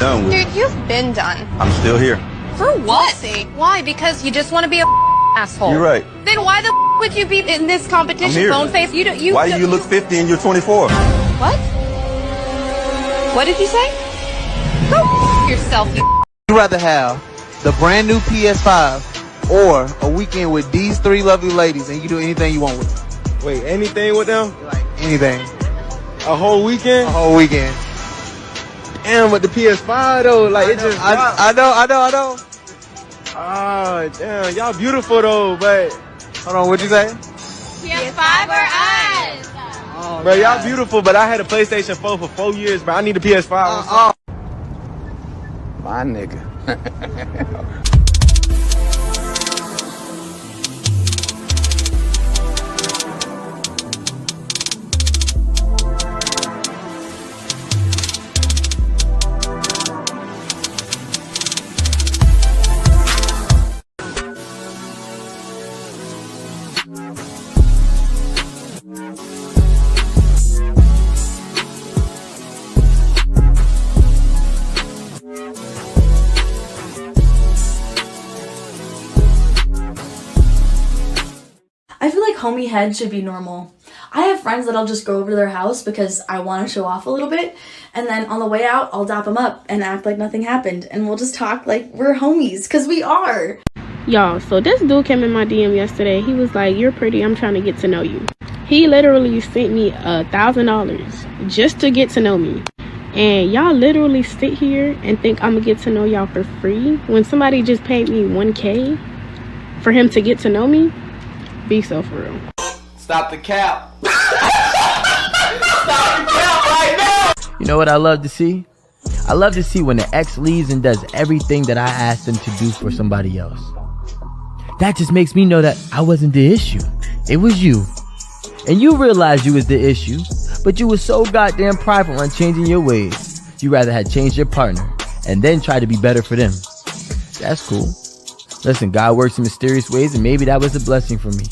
done with. Dude, you've been done. I'm still here. For what? Why? Because you just want to be a asshole. You're right. Then why the would you be in this competition, bone face? Why do you look 50 and you're 24? What? What did you say? Go yourself, you. Would you rather have the brand new PS5 or a weekend with these three lovely ladies and you do anything you want with them? Wait, anything with them? Like anything. A whole weekend? A whole weekend. Damn, with the PS5 though, like it just. I know. Ah, damn, y'all beautiful though, but. Hold on, what'd you say? PS5 or us? Oh, bro, y'all beautiful, but I had a PlayStation 4 for 4 years, bro. I need a PS5. My nigga. I feel like homie head should be normal. I have friends that I'll just go over to their house because I want to show off a little bit, and then on the way out, I'll dap them up and act like nothing happened, and we'll just talk like we're homies, because we are. Y'all, so this dude came in my DM yesterday. He was like, "You're pretty, I'm trying to get to know you." He literally sent me $1,000 just to get to know me. And y'all literally sit here and think I'm gonna get to know y'all for free when somebody just paid me $1K for him to get to know me? Be so for real. Stop the cap. Stop the cap right now. You know what I love to see? I love to see when the ex leaves and does everything that I asked them to do for somebody else. That just makes me know that I wasn't the issue. It was you. And you realized you was the issue, but you was so goddamn prideful on changing your ways. You rather had changed your partner and then try to be better for them. That's cool. Listen, God works in mysterious ways, and maybe that was a blessing for me.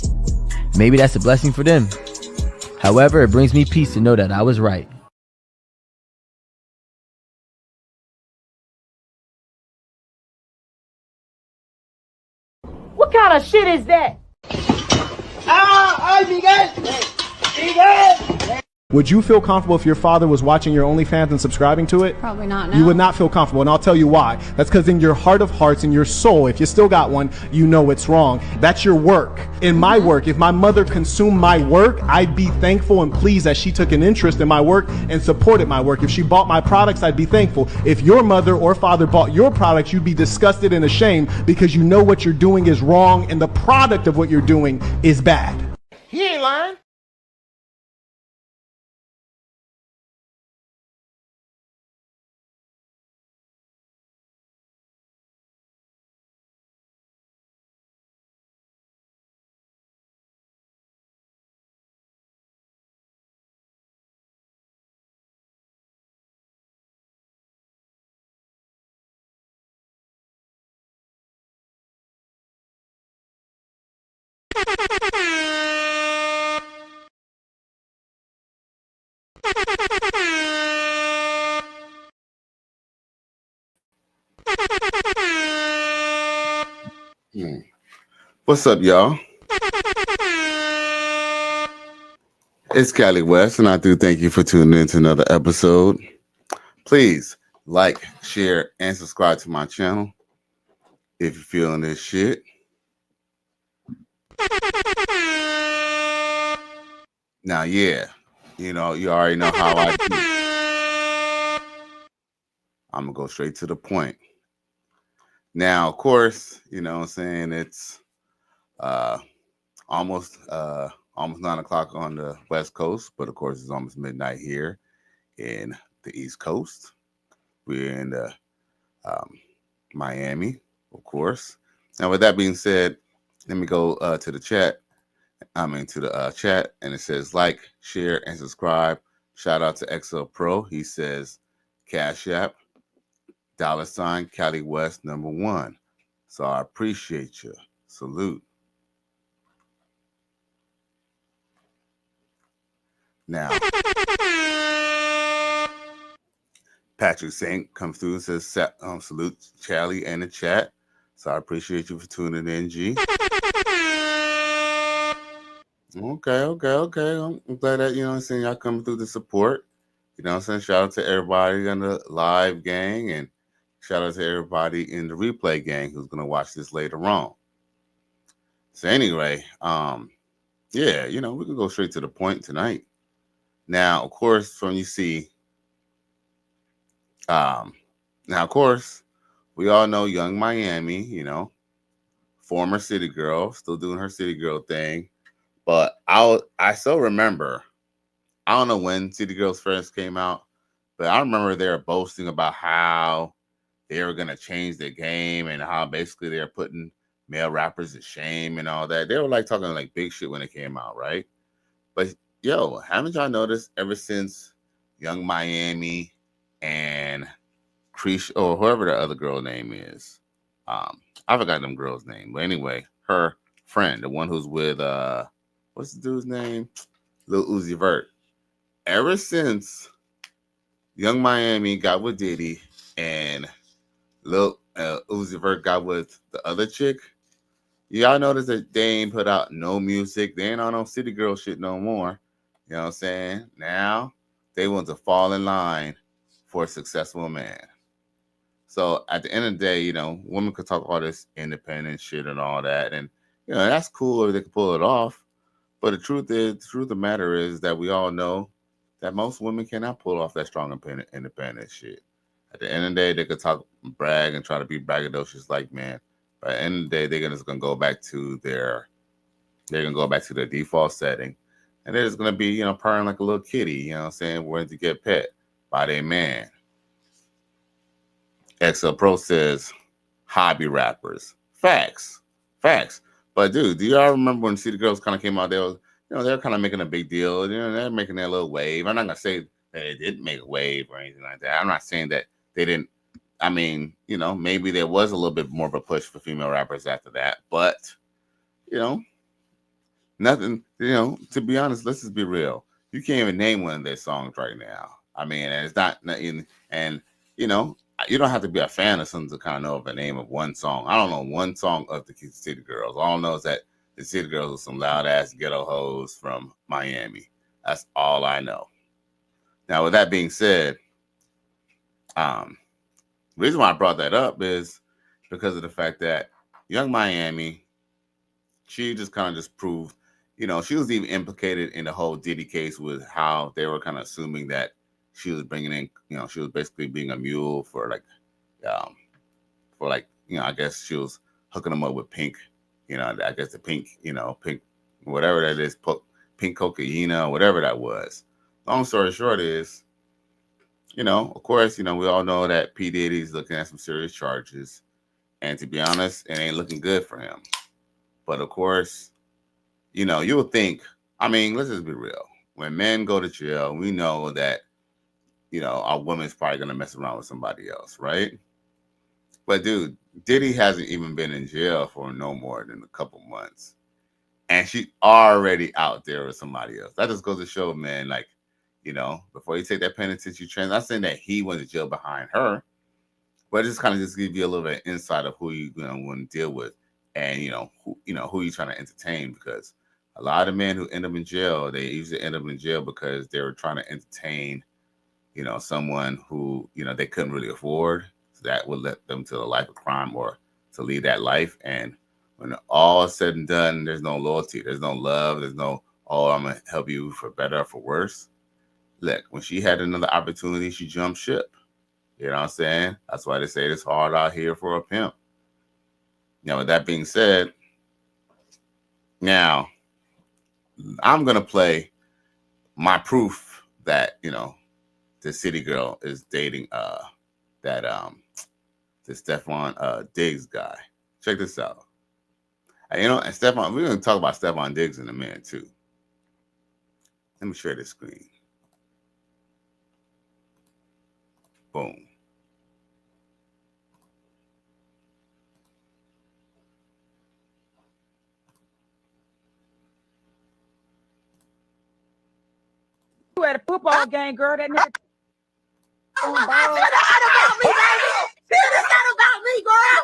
Maybe that's a blessing for them. However, it brings me peace to know that I was right. What kind of shit is that? Would you feel comfortable if your father was watching your OnlyFans and subscribing to it? Probably not, no. You would not feel comfortable, and I'll tell you why. That's because in your heart of hearts, in your soul, if you still got one, you know it's wrong. That's your work. In my work, if my mother consumed my work, I'd be thankful and pleased that she took an interest in my work and supported my work. If she bought my products, I'd be thankful. If your mother or father bought your products, you'd be disgusted and ashamed because you know what you're doing is wrong and the product of what you're doing is bad. He ain't lying. What's up, y'all? It's Cali West, and I do thank you for tuning in to another episode. Please like, share, and subscribe to my channel if you're feeling this shit. Now, yeah, you already know how I do. I'm going to go straight to the point. Now, of course, you know what I'm saying, it's almost 9 o'clock on the West Coast, but of course it's almost midnight here in the East Coast. We're in Miami, of course. Now, with that being said, let me go to the chat. Chat, and it says like, share, and subscribe. Shout out to XL Pro. He says Cash App, $ Cali West #1. So I appreciate you. Salute. Now, Patrick Saint comes through and says, salute Charlie in the chat. So I appreciate you for tuning in, G. Okay. I'm glad that, you know what I'm saying, y'all coming through the support. You know what I'm saying? Shout out to everybody in the live gang and shout out to everybody in the replay gang who's going to watch this later on. So anyway, yeah, you know, we can go straight to the point tonight. Now, of course, when you see, now, of course, we all know Young Miami, you know, former city girl, still doing her city girl thing. But I still remember, I don't know when City Girls first came out, but I remember they were boasting about how they were going to change the game and how basically they're putting male rappers to shame and all that. They were like talking like big shit when it came out, right? But yo, haven't y'all noticed ever since Young Miami and Creesh or whoever the other girl name is, I forgot them girl's name, but anyway, her friend, the one who's with what's the dude's name? Lil Uzi Vert. Ever since Young Miami got with Diddy and Lil Uzi Vert got with the other chick, y'all notice that they ain't put out no music. They ain't on no city girl shit no more. You know what I'm saying? Now they want to fall in line for a successful man. So at the end of the day, you know, women could talk all this independent shit and all that, and you know that's cool if they can pull it off. But the truth of the matter is that we all know that most women cannot pull off that strong independent shit. At the end of the day, they could talk, brag, and try to be braggadocious like man. But at the end of the day, they're just gonna go back to their default setting, and they're just gonna be, you know, purring like a little kitty. You know what I'm saying? Wanting to get pet by their man. XL Pro says hobby rappers. Facts. But dude, do y'all remember when City Girls kind of came out? They were kind of making a big deal. You know, they're making their little wave. I'm not gonna say that they didn't make a wave or anything like that. I'm not saying that they didn't. I mean, you know, maybe there was a little bit more of a push for female rappers after that, but you know, nothing. You know, to be honest, let's just be real. You can't even name one of their songs right now. I mean, and it's not in, and you know, you don't have to be a fan of something to kind of know the name of one song. I don't know one song of the City Girls. All I know is that the City Girls are some loud ass ghetto hoes from Miami. That's all I know. Now, with that being said, the reason why I brought that up is because of the fact that Young Miami, she just kind of just proved, you know, she was even implicated in the whole Diddy case with how they were kind of assuming that she was bringing in, you know, she was basically being a mule for like, you know, I guess she was hooking them up with pink, you know, I guess the pink, you know, pink, whatever that is, pink cocaine or whatever that was. Long story short is, you know, of course, you know, we all know that P. Diddy's looking at some serious charges. And to be honest, it ain't looking good for him. But of course, you know, you'll think, I mean, let's just be real. When men go to jail, we know that, you know, our woman's probably going to mess around with somebody else, right? But dude, Diddy hasn't even been in jail for no more than a couple months. And she's already out there with somebody else. That just goes to show, man, like, you know, before you take that penitentiary trend, not saying that he went to jail behind her, but just kind of just give you a little bit of insight of who you know want to deal with, and you know who you trying to entertain. Because a lot of men who end up in jail, they usually end up in jail because they were trying to entertain, you know, someone who, you know, they couldn't really afford. So that would let them to a life of crime or to lead that life. And when all is said and done, there's no loyalty, there's no love, there's no, oh, I'm gonna help you for better or for worse. Look, when she had another opportunity, she jumped ship. You know what I'm saying? That's why they say it's hard out here for a pimp. Now, with that being said, now I'm gonna play my proof that, you know, the city girl is dating the Stefon Diggs guy. Check this out. And, you know, and Stefon, we're gonna talk about Stefon Diggs in a minute too. Let me share this screen. Boom. You at a football game, girl. That nigga. It's not about me, baby. It's not about me, girl.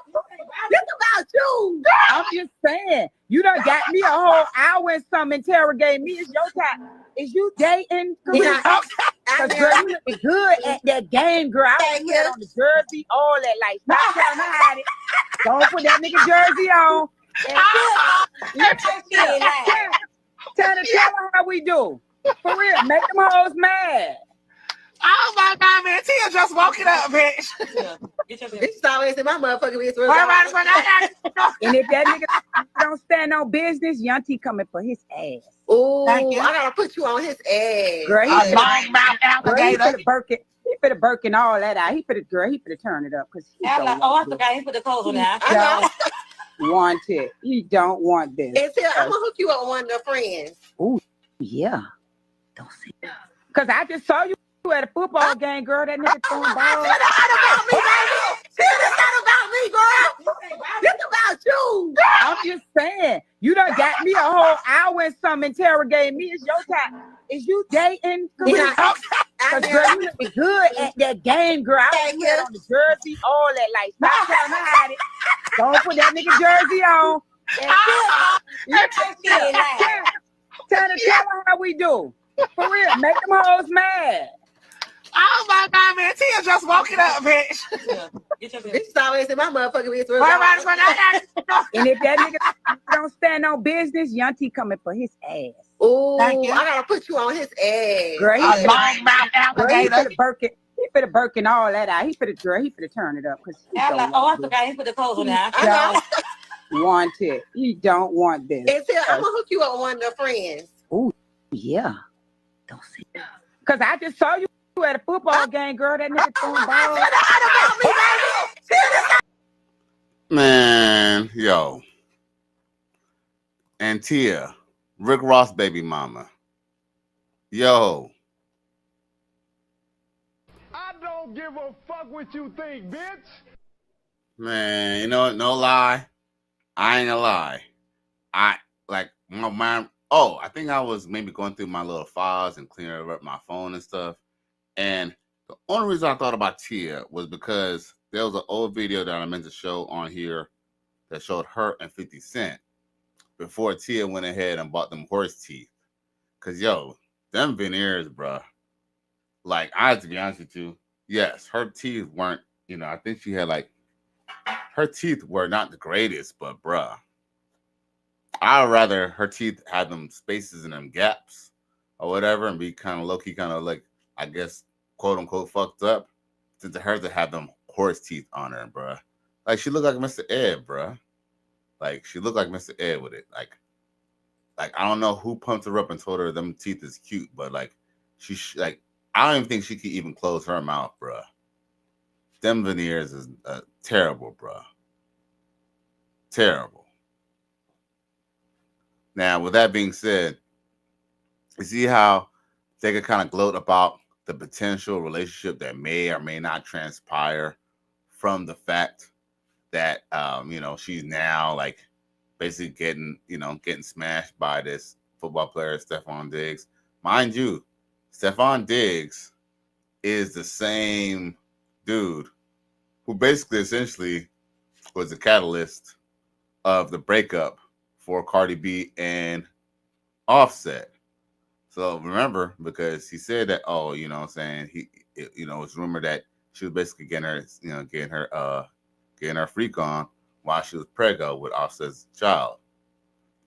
It's about you. I'm just saying, you done got me a whole hour and some interrogating me. It's your time. Is you dating? Because girl, you looking good at that game, girl. I was on the jersey, all that. Like, stop trying to hide it. Don't put that nigga jersey on. Tell her how we do. For real, make them hoes mad. Oh my God, man. Tia just woke it up, bitch. Bitch always in my motherfucking bitch. And if that nigga don't stand on business, Young T coming for his ass. Oh, I gotta put you on his ass. Girl, he long mouth alligator. He finna Birkin all that out. He finna turn it up because he don't I forgot he put the clothes on now. want it. He don't want this. And Tia, I'm gonna hook you up with one of their friends. Oh, yeah. Don't say that. Because I just saw you at a football game, girl. That nigga throwing balls. It's not about me, baby. It's not about me, girl. It's about you. I'm just saying, you done got me a whole hour and some interrogating me. It's your time. Is you dating? Because girl, you looking good at that game, girl. I was on the jersey, all that. Like, stop trying to hide it. Don't put that nigga jersey on. Tell her how we do. For real, make them hoes mad. Oh my God, man. Tia just woke it up, bitch. Bitch always in my motherfucking bitch. And if that nigga don't stand on business, Young T coming for his ass. Oh, I gotta put you on his ass. Girl, he long mouth alligator. He finna Birkin all that out. He finna turn it up because I forgot he put the clothes on now. Want it. He don't want this. And Tia, I'm gonna hook you up with one of their friends. Oh, yeah. Don't say that. Because I just saw you at a football game, girl. That nigga throwing balls. Man, yo. And Tia, Rick Ross baby mama. Yo. I don't give a fuck what you think, bitch. Man, you know what? No lie. I ain't gonna lie. I like my mind. Oh, I think I was maybe going through my little files and clearing up my phone and stuff. And the only reason I thought about Tia was because there was an old video that I meant to show on here that showed her and 50 Cent before Tia went ahead and bought them horse teeth. Cause yo, them veneers, bruh. Like, I have to be honest with you. Yes, her teeth weren't, I think she had her teeth were not the greatest, but bruh. I'd rather her teeth have them spaces and them gaps or whatever and be kind of low-key, kind of like, I guess, quote unquote, fucked up, than to her to have them horse teeth on her, bruh. Like, she looked like Mr. Ed, bruh. Like, she looked like Mr. Ed with it. Like I don't know who pumped her up and told her them teeth is cute, but I don't even think she could even close her mouth, bruh. Them veneers is terrible, bruh. Terrible. Now, with that being said, you see how they could kind of gloat about the potential relationship that may or may not transpire from the fact that, she's now basically getting smashed by this football player, Stefon Diggs. Mind you, Stefon Diggs is the same dude who basically essentially was the catalyst of the breakup for Cardi B and Offset. So remember, because he said that, it's rumored that she was basically getting her freak on while she was pregnant with Offset's child.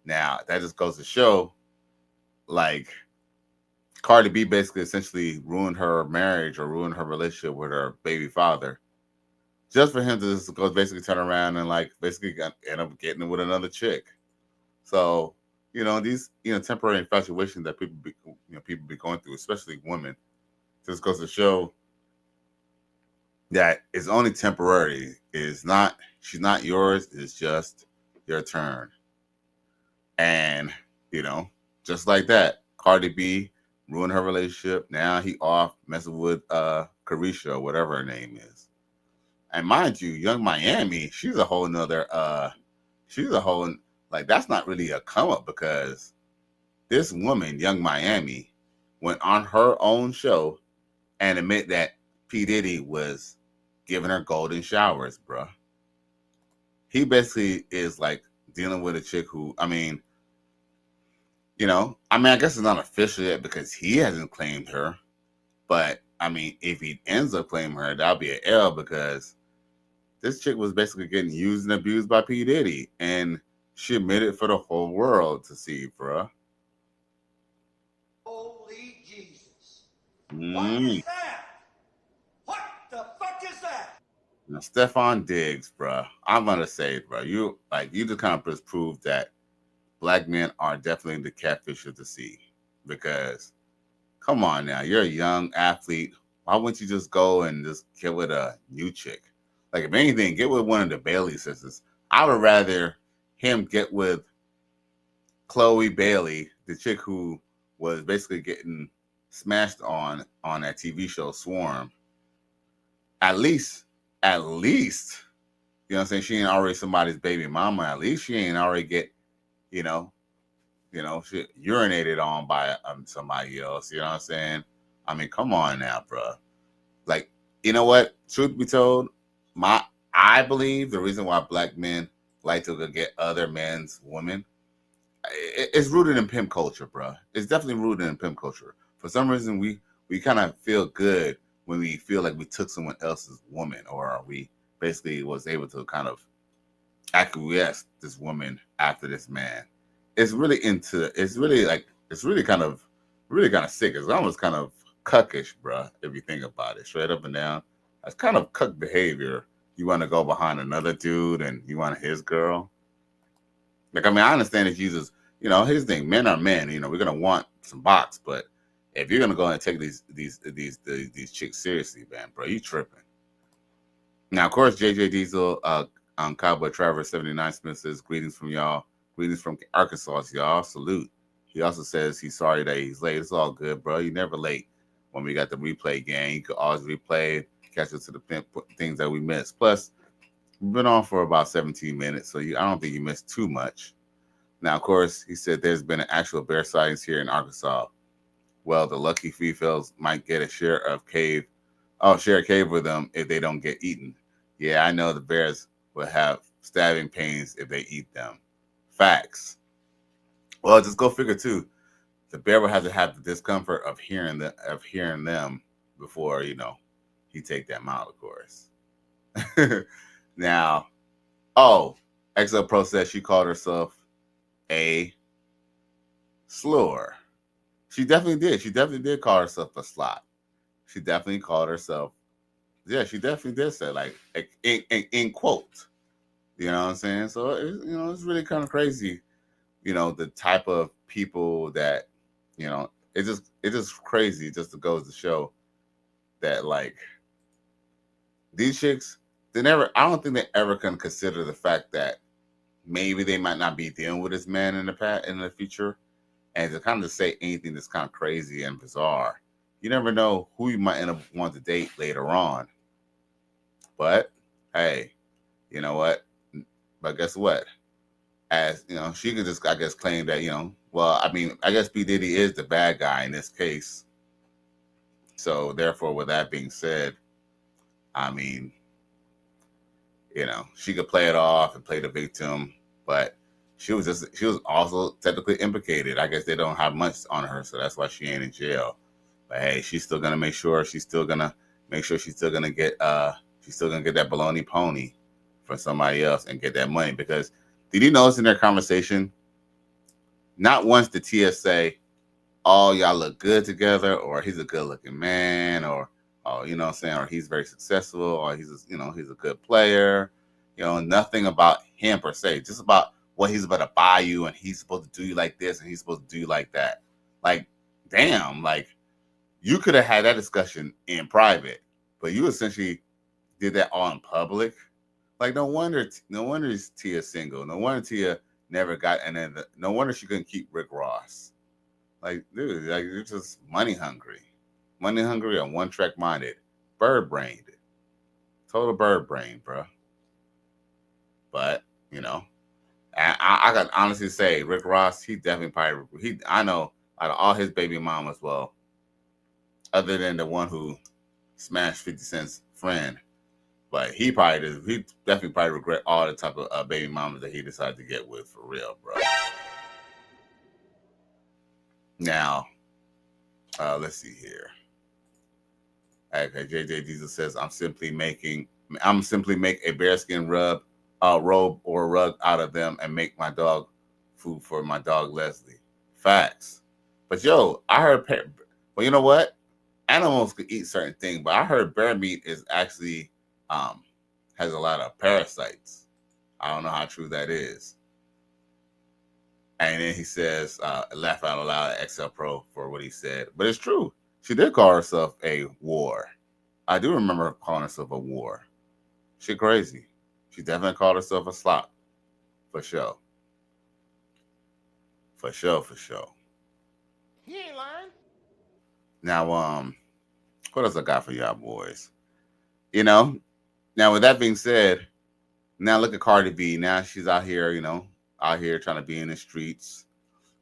Now, that just goes to show, Cardi B basically essentially ruined her marriage or ruined her relationship with her baby father, just for him to just go basically turn around and basically end up getting with another chick. So, these temporary infatuations that people be going through, especially women, just goes to show that it's only temporary. She's not yours. It's just your turn. And just like that, Cardi B ruined her relationship. Now he off messing with Carisha or whatever her name is. And mind you, Young Miami, she's a whole nother. That's not really a come up, because this woman, Young Miami, went on her own show and admit that P. Diddy was giving her golden showers, bro. He basically is like dealing with a chick who, I mean, I guess it's not official yet because he hasn't claimed her. But, I mean, if he ends up claiming her, that'll be an L because this chick was basically getting used and abused by P. Diddy. And she admitted for the whole world to see, bro. Holy Jesus. What is that? What the fuck is that? Now, Stefon Diggs, bro. I'm gonna say, bro, you just kind of just proved that black men are definitely the catfish of the sea. Because, come on now, you're a young athlete. Why wouldn't you just go and just get with a new chick? Like, if anything, get with one of the Bailey sisters. I would rather him get with Chloe Bailey, the chick who was basically getting smashed on that TV show Swarm. At least, you know what I'm saying? She ain't already somebody's baby mama. At least she ain't already get, she urinated on by somebody else. You know what I'm saying? I mean, come on now, bro. Like, you know what? Truth be told, I believe the reason why black men like to get other men's women, it's rooted in pimp culture, bro. It's definitely rooted in pimp culture. For some reason, we kind of feel good when we feel like we took someone else's woman, or we basically was able to kind of acquiesce this woman after this man. It's really kind of sick. It's almost kind of cuckish, bro, if you think about it, straight up and down. That's kind of cuck behavior. You want to go behind another dude and you want his girl. Like, I mean, I understand if you just, here's the thing, men are men, we're gonna want some box, but if you're gonna go and take these chicks seriously, man, bro, you tripping. Now, of course, JJ Diesel, Cowboy Travis 79 Smith says, greetings from y'all. Greetings from Arkansas, y'all. Salute. He also says he's sorry that he's late. It's all good, bro. You're never late when we got the replay game. You could always replay, catch up to the things that we missed. Plus, we've been on for about 17 minutes, so I don't think you missed too much. Now, of course, he said there's been an actual bear sightings here in Arkansas. Well, the lucky females might get a share a cave with them if they don't get eaten. Yeah, I know the bears will have stabbing pains if they eat them. Facts. Well, just go figure too. The bear will have to have the discomfort of hearing them before he take them out, of course. Now, XL Pro says she called herself a slur. She definitely did. She definitely did call herself a slut. She definitely called herself. Yeah, she definitely did say, like in quote. You know what I'm saying? So it's really kind of crazy. The type of people that it's just crazy just to go to show that, like, these chicks, I don't think they ever can consider the fact that maybe they might not be dealing with this man in the future, and to kind of say anything that's kind of crazy and bizarre. You never know who you might end up wanting to date later on. But hey, you know what? But guess what? As she could just, I guess, claim that I guess P. Diddy is the bad guy in this case. So therefore, with that being said, I mean, she could play it off and play the victim, but she was also technically implicated. I guess they don't have much on her, so that's why she ain't in jail. But hey, she's still gonna get she's still gonna get that baloney pony for somebody else and get that money. Because did you notice in their conversation, not once did Tia say, "Oh, y'all look good together," or "He's a good-looking man," or "Oh, you know what I'm saying," or "He's very successful," or he's a good player. Nothing about him per se, just about what he's about to buy you, and he's supposed to do you like this, and he's supposed to do you like that. Like, damn, like, you could have had that discussion in private, but you essentially did that all in public. Like, no wonder Tia single. No wonder Tia never got, and then no wonder she couldn't keep Rick Ross. Like, dude, like, you're just money hungry and one track minded, bird brained, total bird brain, bro. But I can honestly say Rick Ross, he definitely I know out of all his baby mamas, well, other than the one who smash 50 Cent's friend. But he definitely probably regret all the type of baby mamas that he decided to get with for real, bro. Now, let's see here. Okay, JJ Diesel says, I'm simply make a bearskin robe or a rug out of them and make my dog food for my dog Leslie. Facts. But yo, I heard, well, you know what? Animals could eat certain things, but I heard bear meat is actually has a lot of parasites. I don't know how true that is. And then he says, laugh out loud at XL Pro for what he said. But it's true. She did call herself a war. I do remember her calling herself a war. She crazy. She definitely called herself a slop. For sure. For sure, for sure. He ain't lying. Now, what else I got for y'all boys? You know, now with that being said, now look at Cardi B. Now she's out here, out here trying to be in the streets.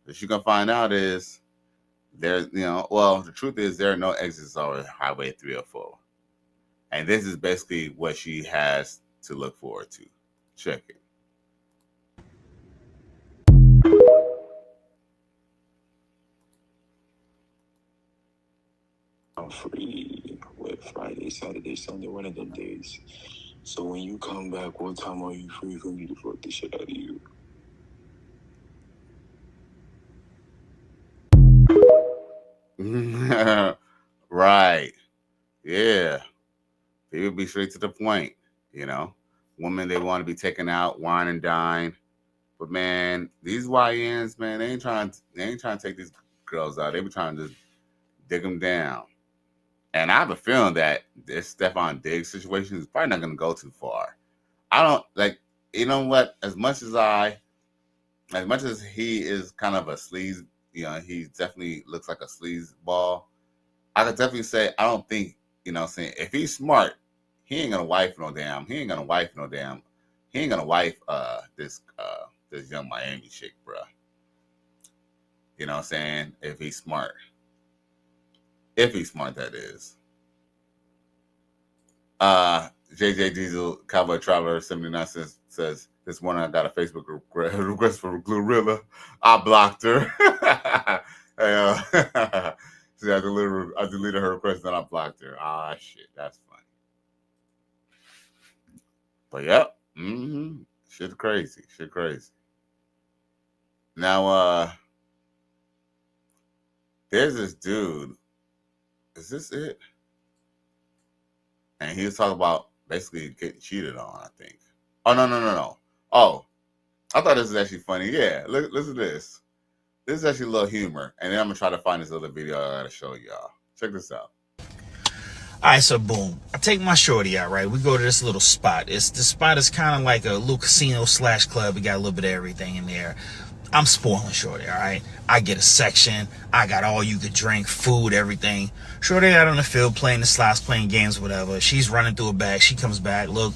What you're gonna find out is there's, the truth is there are no exits on Highway 304. And this is basically what she has to look forward to. Check it. I'm free with Friday, Saturday, Sunday, one of them days. So when you come back, what time are you free for me to fuck the shit out of you? Right. Yeah. People be straight to the point, Women, they want to be taken out, wine and dine. But man, these YNs, man, they ain't trying to take these girls out. They be trying to just dig them down. And I have a feeling that this Stefon Diggs situation is probably not going to go too far. I don't you know what? As much as he is kind of a sleaze, he definitely looks like a sleaze ball. I could definitely say, I don't think, if he's smart, he ain't gonna wife this young Miami chick, bro. You know what I'm saying? If he's smart, that is. JJ Diesel, Cowboy Traveler 79 says this morning I got a Facebook request for Glorilla. I blocked her. See, I deleted her request, then I blocked her. Ah, shit, that's funny. But yep, shit crazy. Now, there's this dude. Is this it? And he was talking about basically getting cheated on, I think. Oh, no. Oh, I thought this was actually funny. Yeah, listen to this. This is actually a little humor. And then I'm going to try to find this other video I got to show y'all. Check this out. All right, so boom. I take my shorty out, right? We go to this little spot. The spot is kind of like a little casino / club. We got a little bit of everything in there. I'm spoiling shorty, all right? I get a section. I got all you could drink, food, everything. Shorty out on the field playing the slots, playing games, whatever. She's running through a bag. She comes back. Look,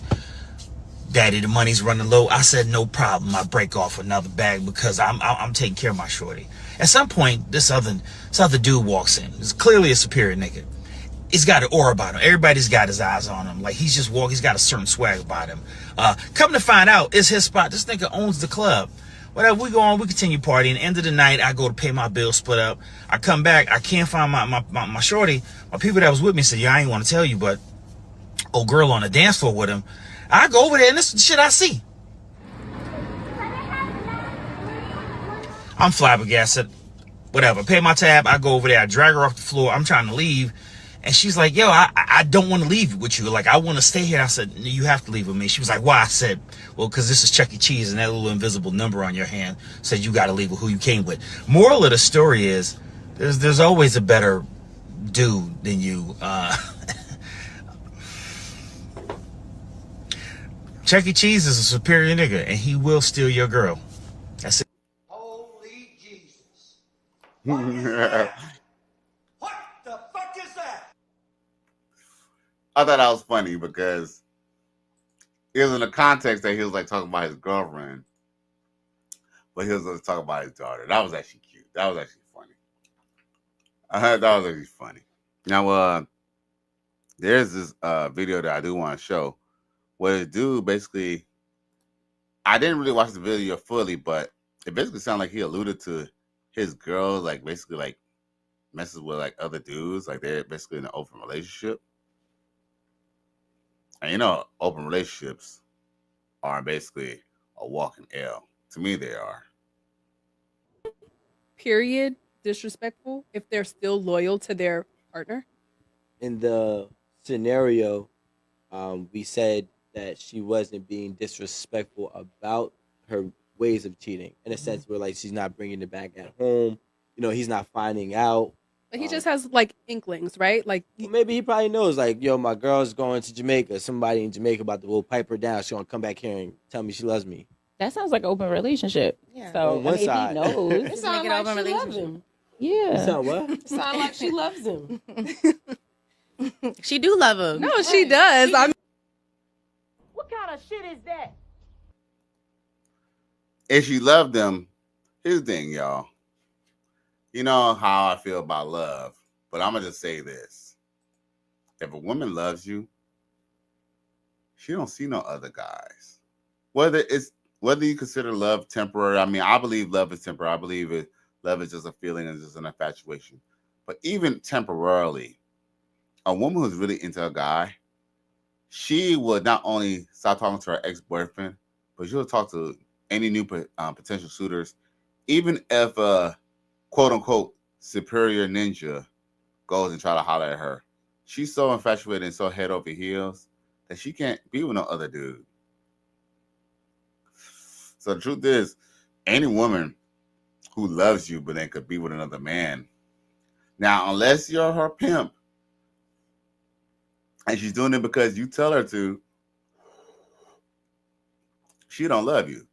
Daddy, the money's running low. I said, no problem. I break off another bag because I'm taking care of my shorty. At some point, this other dude walks in. It's clearly a superior nigga. He's got an aura about him. Everybody's got his eyes on him. Like, he's got a certain swag about him. Come to find out, it's his spot. This nigga owns the club. Whatever, we go on, we continue partying. End of the night, I go to pay my bill, split up. I come back, I can't find my shorty. My people that was with me said, yeah, I ain't want to tell you, but old girl on the dance floor with him. I go over there, and this is the shit I see. I'm flabbergasted. Whatever, pay my tab, I go over there, I drag her off the floor, I'm trying to leave. And she's like, yo, I don't want to leave with you. Like, I want to stay here. I said, you have to leave with me. She was like, why? I said, well, because this is Chuck E. Cheese, and that little invisible number on your hand said you got to leave with who you came with. Moral of the story is, there's always a better dude than you. Chuck E. Cheese is a superior nigga, and he will steal your girl. That's it. Holy Jesus. What is that? What the fuck is that? I thought that was funny because it was in the context that he was like talking about his girlfriend, but he was talking about his daughter. That was actually cute. That was actually funny. That was actually funny. Now, there's this video that I do want to show where the dude basically, I didn't really watch the video fully, but it basically sounded like he alluded to his girl, like basically like messes with like other dudes, like they're basically in an open relationship. And you know, open relationships are basically a walking L. To me, they are. Period. Disrespectful if they're still loyal to their partner. In the scenario, we said that she wasn't being disrespectful about her ways of cheating, in a sense where like she's not bringing it back at home. You know, he's not finding out. But he just has like inklings, right? Like Well, maybe he probably knows, like, yo, my girl's going to Jamaica. Somebody in Jamaica about to will pipe her down. She's gonna come back here and tell me she loves me. That sounds like an open relationship. Yeah. So On one I mean, side. if he knows. It sounds like she loves him. Yeah. So what? Sound like she loves him. She do love him. No, she does. I'm What kind of shit is that? If she loved them, here's the thing, y'all. You know how I feel about love, but I'm gonna just say this: if a woman loves you, she don't see no other guys. Whether you consider love temporary, I mean, I believe love is temporary. I believe love is just a feeling and just an infatuation. But even temporarily, a woman who's really into a guy, she would not only stop talking to her ex-boyfriend, but she'll talk to any new potential suitors, even if a quote-unquote superior ninja goes and try to holler at her. She's so infatuated and so head over heels that she can't be with no other dude. So the truth is, any woman who loves you but then could be with another man. Now, unless you're her pimp and she's doing it because you tell her to, she don't love you.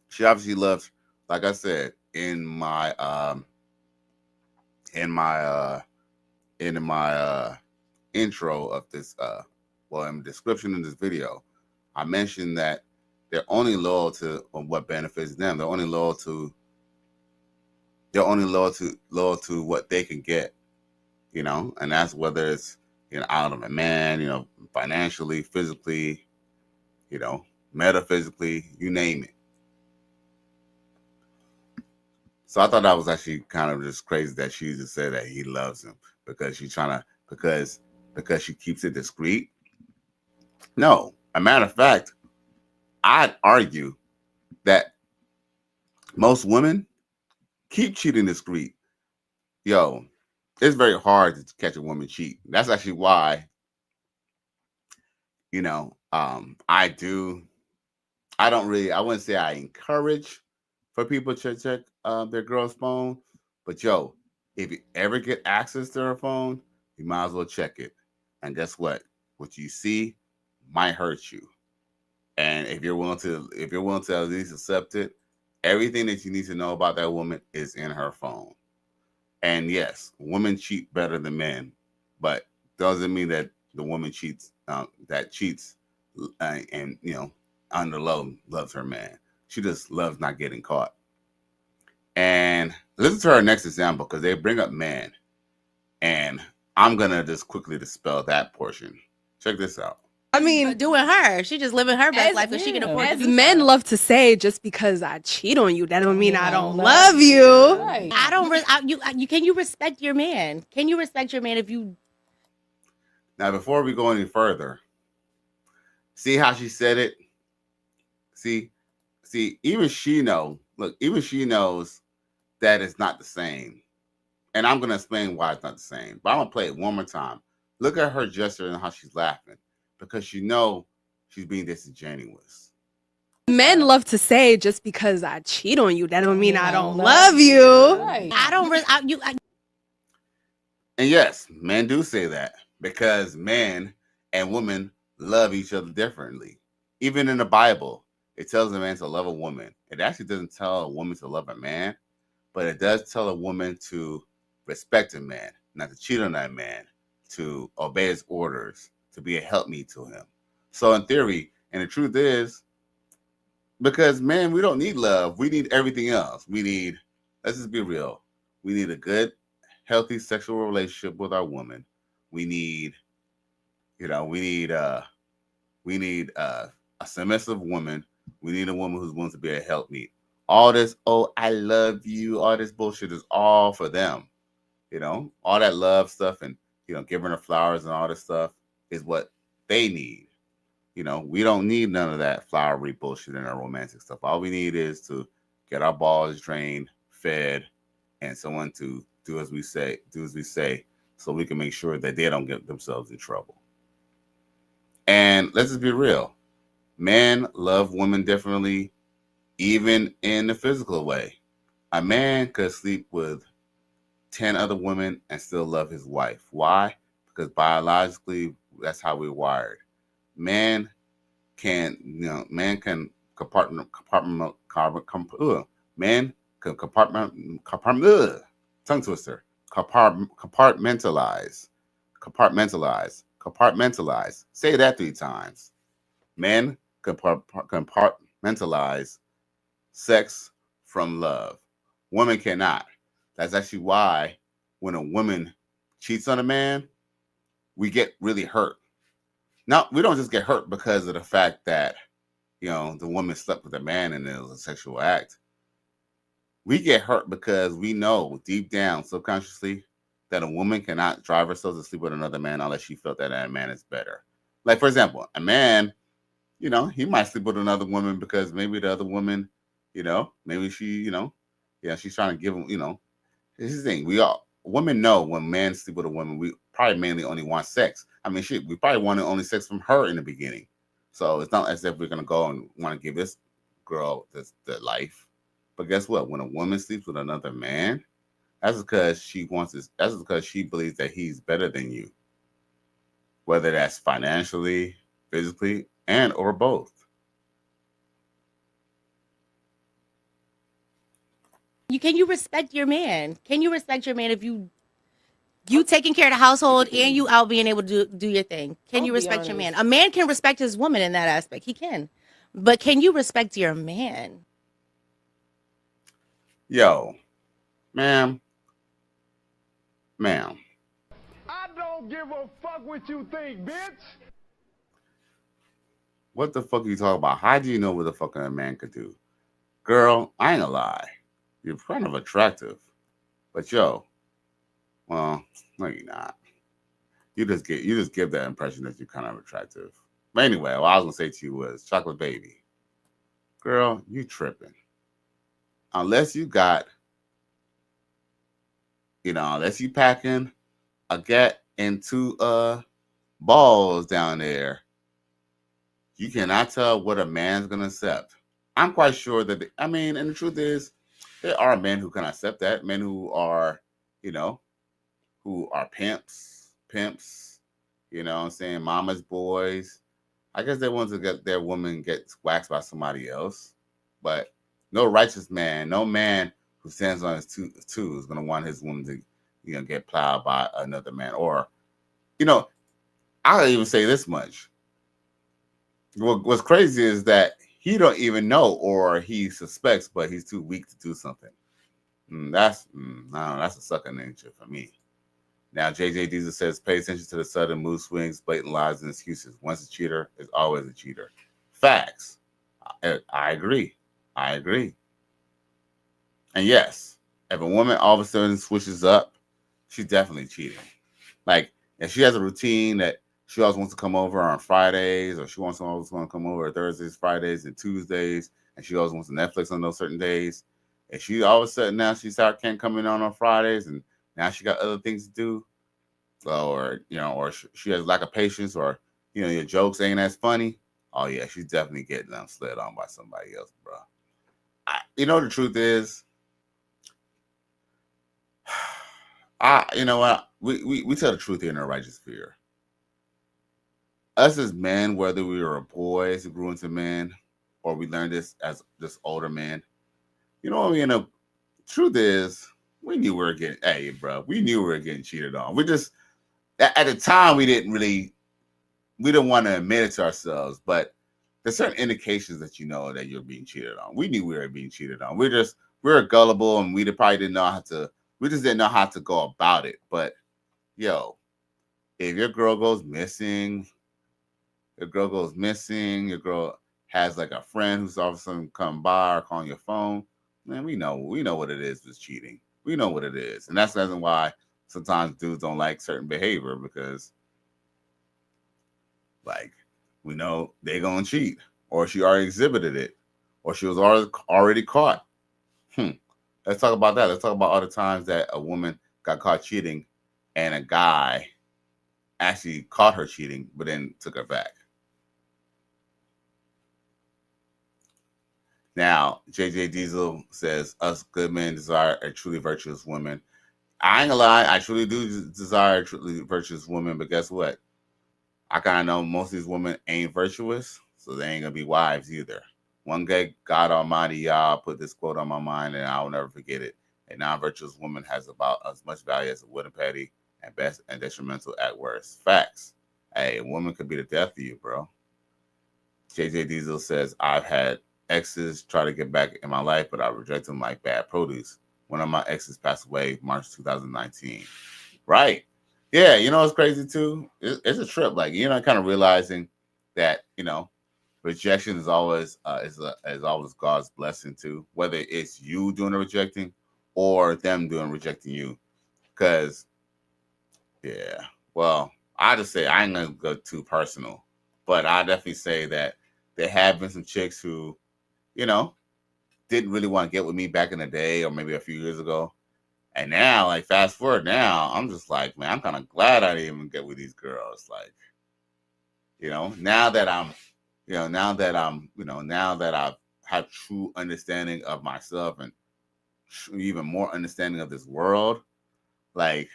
She obviously loves, like I said, in my intro of this in the description of this video, I mentioned that they're only loyal to what benefits them. They're only loyal to what they can get, you know, and that's whether it's, you know, out of a man, you know, financially, physically, you know, metaphysically, you name it. So I thought that was actually kind of just crazy that she just said that he loves him because she's trying to, because she keeps it discreet. No, a matter of fact, I'd argue that most women keep cheating discreet. Yo, it's very hard to catch a woman cheat. That's actually why, you know, I wouldn't say I encourage for people to check their girl's phone, but yo, if you ever get access to her phone, you might as well check it. And guess what? What you see might hurt you. And if you're willing to at least accept it, everything that you need to know about that woman is in her phone. And yes, women cheat better than men, but doesn't mean that the woman cheats and you know, under love loves her man. She just loves not getting caught. And listen to our next example because they bring up man, and I'm gonna just quickly dispel that portion. Check this out. I mean, doing her. She just living her best life because she can afford to as do men so. love to say, just because I cheat on you, that don't mean I don't love you. Right. Can you respect your man? Can you respect your man if you? Now, before we go any further, see how she said it? See, even she knows that it's not the same. And I'm going to explain why it's not the same. But I'm going to play it one more time. Look at her gesture and how she's laughing. Because you know she's being disingenuous. Men love to say, just because I cheat on you, that don't mean I don't love you. Right. And yes, men do say that because men and women love each other differently. Even in the Bible, it tells a man to love a woman. It actually doesn't tell a woman to love a man, but it does tell a woman to respect a man, not to cheat on that man, to obey his orders, to be a helpmeet to him. So in theory, and the truth is, because man, we don't need love. We need everything else. Let's just be real. We need a good, healthy sexual relationship with our woman. We need, we need a submissive woman. We need a woman who's willing to be a helpmeet. All this, oh, I love you, all this bullshit is all for them. All that love stuff and giving her flowers and all this stuff is what they need. We don't need none of that flowery bullshit and our romantic stuff. All we need is to get our balls drained, fed, and someone to do as we say, so we can make sure that they don't get themselves in trouble. And let's just be real. Men love women differently, even in the physical way. A man could sleep with 10 other women and still love his wife. Why? Because biologically, that's how we're wired. Man can tongue twister, compartmentalize. Say that 3 times. Men compartmentalize sex from love. Women cannot. That's actually why when a woman cheats on a man, we get really hurt. Now, we don't just get hurt because of the fact that, the woman slept with a man and it was a sexual act. We get hurt because we know deep down, subconsciously, that a woman cannot drive herself to sleep with another man unless she felt that that man is better. Like, for example, a man, he might sleep with another woman because maybe the other woman, maybe she, she's trying to give him, this is the thing. Women know when men sleep with a woman, we probably mainly only want sex. I mean, we probably wanted only sex from her in the beginning. So it's not as if we're going to go and want to give this girl the life. But guess what? When a woman sleeps with another man, that's because she wants this. That's because she believes that he's better than you. Whether that's financially, physically, and or both. Can you respect your man? Can you respect your man if you taking care of the household and you out being able to do your thing? Can you respect your man? A man can respect his woman in that aspect. He can. But can you respect your man? Yo, ma'am. I don't give a fuck what you think, bitch. What the fuck are you talking about? How do you know what the fuck a man could do? Girl, I ain't gonna lie. You're kind of attractive. But yo, well, no, you're not. You just give that impression that you're kind of attractive. But anyway, what I was gonna say to you was, chocolate baby, girl, you tripping. Unless you got, unless you packing a get and 2 balls down there, you cannot tell what a man's gonna accept. I'm quite sure that and the truth is, there are men who can accept that. Men who are, who are pimps, what I'm saying, mama's boys. I guess they want to get their woman get waxed by somebody else. But no righteous man, no man who stands on his two is going to want his woman to, get plowed by another man. Or, I'll even say this much. What's crazy is that he don't even know, or he suspects, but he's too weak to do something. That's a sucker nature for me. Now, JJ Diesel says, pay attention to the sudden mood swings, blatant lies, and excuses. Once a cheater, is always a cheater. Facts. I agree. And yes, if a woman all of a sudden switches up, she's definitely cheating. Like, if she has a routine that she always wants to come over on Fridays, or she always want to come over Thursdays, Fridays, and Tuesdays, and she always wants to Netflix on those certain days, and she all of a sudden now can't come in on Fridays, and now she got other things to do, or she has lack of patience, or your jokes ain't as funny. Oh yeah, she's definitely getting slid on by somebody else, bro. The truth is, you know what? We tell the truth here in our righteous fear. Us as men, whether we were boys who grew into men, or we learned this as just older men, truth is, we knew we were getting cheated on. We just, at the time, we didn't want to admit it to ourselves, but there's certain indications that that you're being cheated on. We knew we were being cheated on. We were gullible, and we just didn't know how to go about it. But yo, if your girl goes missing, your girl has like a friend who's all of a sudden come by or calling your phone, man, we know what it is with cheating. We know what it is. And that's the reason why sometimes dudes don't like certain behavior, because like we know they gonna cheat, or she already exhibited it, or she was already caught. Let's talk about that. Let's talk about all the times that a woman got caught cheating and a guy actually caught her cheating but then took her back. Now, JJ Diesel says, us good men desire a truly virtuous woman. I ain't gonna lie, I truly do desire a truly virtuous woman, but guess what? I kind of know most of these women ain't virtuous, so they ain't gonna be wives either. One day, God Almighty, y'all put this quote on my mind, and I'll never forget it. A non-virtuous woman has about as much value as a wooden petty, and best and detrimental at worst. Facts. Hey, a woman could be the death of you, bro. JJ Diesel says, I've had exes try to get back in my life, but I reject them like bad produce. One of my exes passed away March 2019. Right. Yeah, you know what's crazy too? It's a trip. Like, kind of realizing that, rejection is always is always God's blessing too, whether it's you doing the rejecting or them rejecting you. Because, yeah, well, I just say I ain't gonna go too personal, but I definitely say that there have been some chicks who, didn't really want to get with me back in the day or maybe a few years ago. And now, like, fast forward now, I'm just like, man, I'm kind of glad I didn't even get with these girls. Like, now that I've had true understanding of myself and even more understanding of this world, like,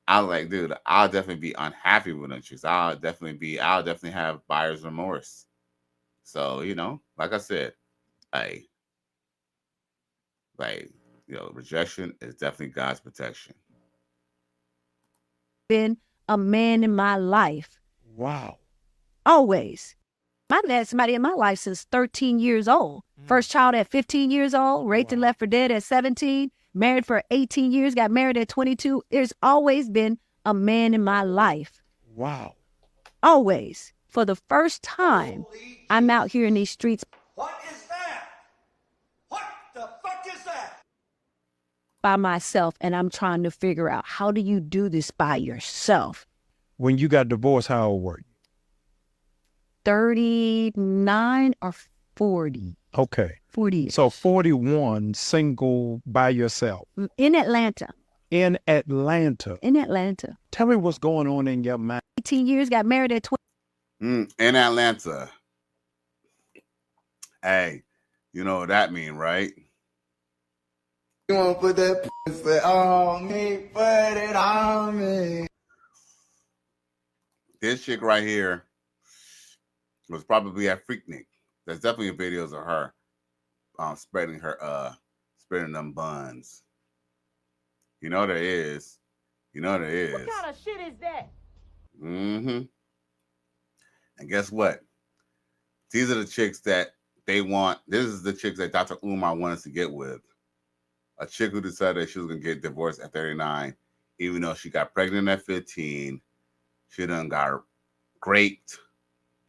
I was like, dude, I'll definitely be unhappy with them chicks. I'll definitely have buyer's remorse. So, like I said, rejection is definitely God's protection. Been a man in my life. Wow. Always. I've had somebody in my life since 13 years old. First child at 15 years old, raped and left for dead at 17, married for 18 years, got married at 22. There's always been a man in my life. Wow. Always. For the first time, I'm out here in these streets. What is that? What the fuck is that? By myself, and I'm trying to figure out, how do you do this by yourself? When you got divorced, how old were you? 39 or 40. Okay. 40 years. So 41, single, by yourself. In Atlanta. In Atlanta. In Atlanta. Tell me what's going on in your mind. 18 years, got married at 20. In Atlanta. Hey, you know what that mean, right? You want to put that pussy on me, put it on me. This chick right here was probably at Freaknik. There's definitely videos of her spreading them buns. You know there is. What kind of shit is that? Mm-hmm. And guess what? These are the chicks that they want. This is the chicks that Dr. Umar wanted to get with. A chick who decided she was going to get divorced at 39, even though she got pregnant at 15. She done got raped.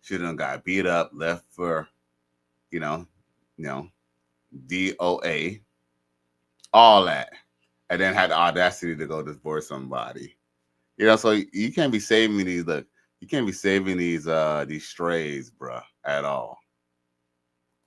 She done got beat up, left for, DOA, all that. And then had the audacity to go divorce somebody. So you can't be saving these, these strays, bruh, at all.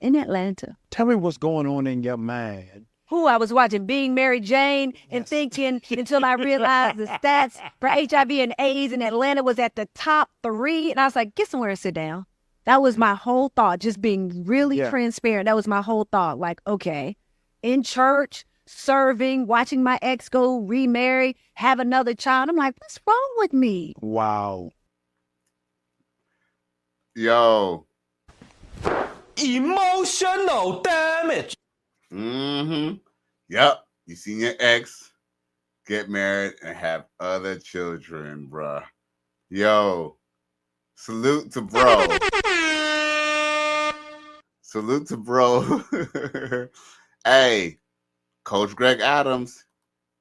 In Atlanta. Tell me what's going on in your mind. Who I was watching Being Mary Jane and thinking until I realized the stats for HIV and AIDS in Atlanta was at the top 3. And I was like, get somewhere and sit down. That was my whole thought, just being really transparent. That was my whole thought. Like, okay, in church, serving, watching my ex go remarry, have another child. I'm like, what's wrong with me? Wow. Yo. Emotional damage. Mm-hmm. Yep. You seen your ex get married and have other children, bruh. Yo. Salute to bro. Salute to bro. Hey, Coach Greg Adams,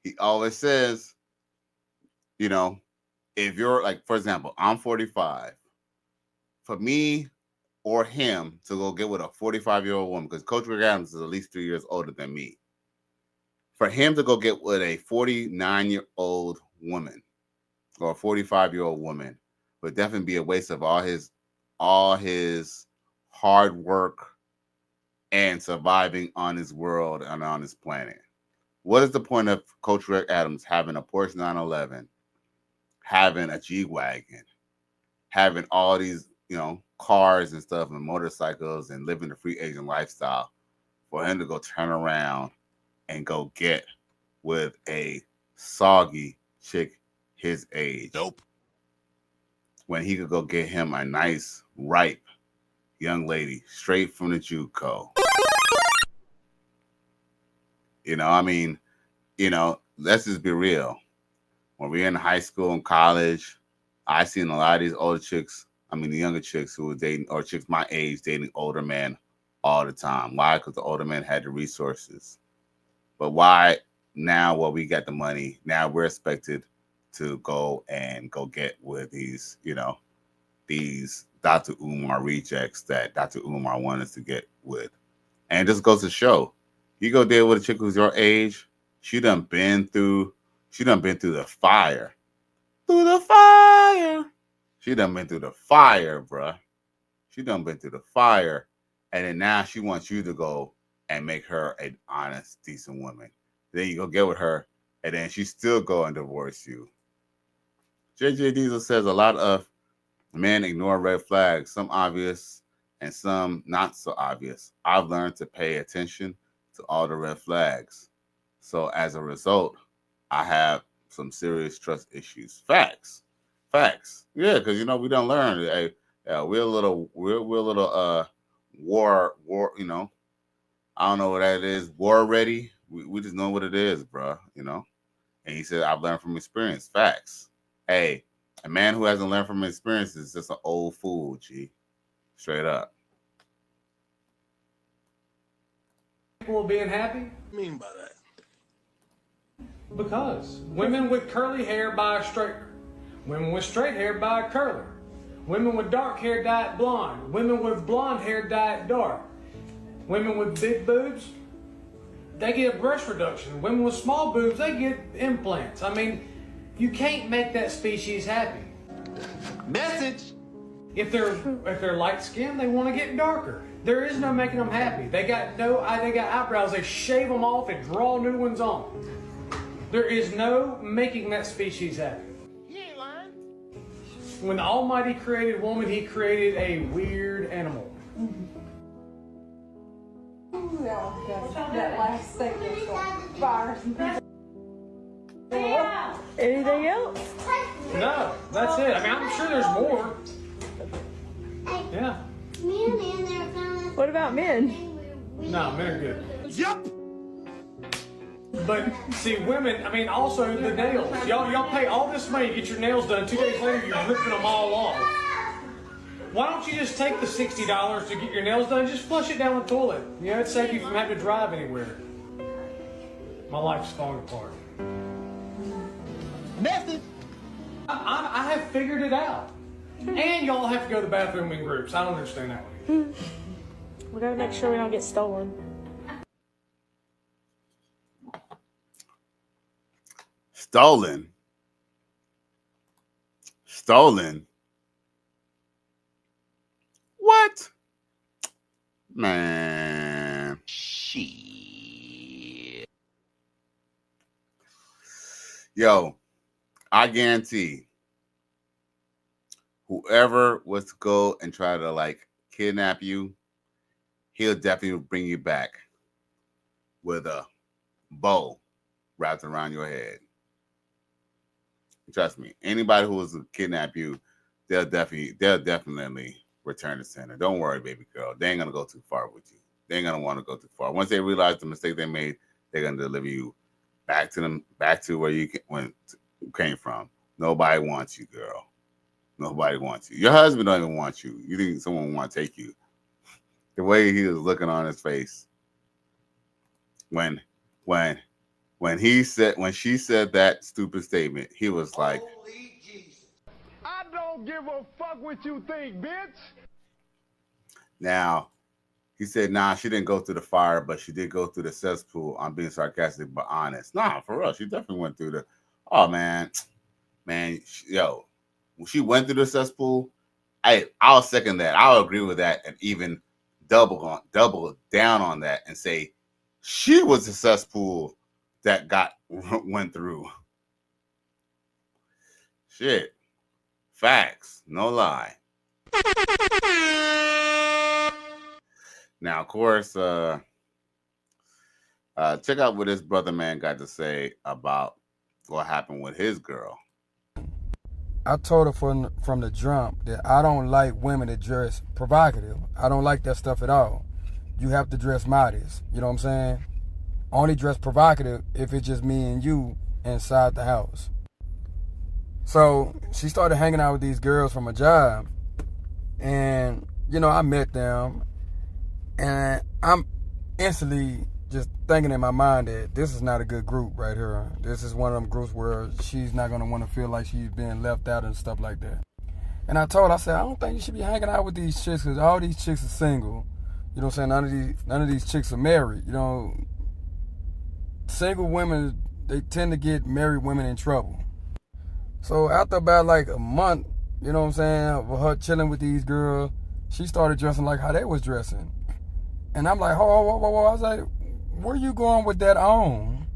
he always says, if you're like, for example, I'm 45. For me or him to go get with a 45-year-old woman, because Coach Rick Adams is at least 3 years older than me. For him to go get with a 49-year-old woman or a 45-year-old woman would definitely be a waste of all his hard work and surviving on his world and on his planet. What is the point of Coach Rick Adams having a Porsche 911, having a G-Wagon, having all these, cars and stuff and motorcycles and living the free agent lifestyle for him to go turn around and go get with a soggy chick his age? Nope. When he could go get him a nice, ripe young lady straight from the JUCO. Let's just be real. When we're in high school and college, I seen a lot of these older chicks, the younger chicks who were dating, or chicks my age dating older men all the time. Why? Because the older men had the resources. But why now, we got the money, now we're expected to go get with these, these Dr. Umar rejects that Dr. Umar wanted us to get with. And it just goes to show, you go deal with a chick who's your age, she done been through the fire. Through the fire. She done been through the fire, bruh. She done been through the fire. And then now she wants you to go and make her an honest, decent woman. Then you go get with her, and then she still go and divorce you. JJ Diesel says a lot of men ignore red flags, some obvious and some not so obvious. I've learned to pay attention to all the red flags. So as a result, I have some serious trust issues. Facts. Yeah, because we don't learn. Hey, we're a little war. I don't know what that is. War ready. We just know what it is, bro. And he said, I've learned from experience. Facts. Hey, a man who hasn't learned from experience is just an old fool, G. Straight up. People being happy? What do you mean by that? Because women with curly hair buy a straightener. Women with straight hair buy a curler. Women with dark hair dye it blonde. Women with blonde hair dye it dark. Women with big boobs, they get breast reduction. Women with small boobs, they get implants. You can't make that species happy. Message. If they're light skinned, they want to get darker. There is no making them happy. They got eyebrows. They shave them off and draw new ones on. There is no making that species happy. You ain't lying. When the Almighty created woman, He created a weird animal. That last statement fires some people. Anything else? No, that's it. I'm sure there's more. Yeah. What about men? No, men are good. Yup. But see, women, also the nails. Y'all pay all this money to get your nails done. 2 days later, you're ripping them all off. Why don't you just take the $60 to get your nails done? Just flush it down the toilet. It saves you from having to drive anywhere. My life's falling apart. Message. I have figured it out. And y'all have to go to the bathroom in groups. I don't understand that one. We gotta make sure we don't get stolen. Stolen? What? Man. Shit. Yo, I guarantee whoever was to go and try to kidnap you, he'll definitely bring you back with a bow wrapped around your head. Trust me, anybody who was to kidnap you, they'll definitely return to sender. Don't worry, baby girl. They ain't gonna go too far with you. They ain't gonna want to go too far. Once they realize the mistake they made, they're gonna deliver you back to where you came from. Nobody wants you, girl. Nobody wants you. Your husband don't even want you. You think someone want to take you? The way he was looking on his face when she said that stupid statement, he was like, Holy Jesus. don't give a fuck what you think, bitch. Now, he said, nah, she didn't go through the fire, but she did go through the cesspool. I'm being sarcastic, but honest. Nah, for real. She definitely went through the, oh, man. Man, yo, when she went through the cesspool, I'll second that. I'll agree with that and even double down on that and say she was the cesspool that went through. Shit. Facts. No lie. Now, of course, check out what this brother man got to say about what happened with his girl. I told her from the jump that I don't like women that dress provocative. I don't like that stuff at all. You have to dress modest. You know what I'm saying? Only dress provocative if it's just me and you inside the house. So she started hanging out with these girls from a job. And, you know, I met them. And I'm instantly just thinking in my mind that this is not a good group right here. This is one of them groups where she's not going to want to feel like she's being left out and stuff like that. And I told her, I said, I don't think you should be hanging out with these chicks because all these chicks are single. You know what I'm saying? None of these chicks are married. You know, single women, they tend to get married women in trouble. So after about like a month, you know what I'm saying, of her chilling with these girls, she started dressing like how they was dressing. And I'm like, whoa. I was like, where you going with that on?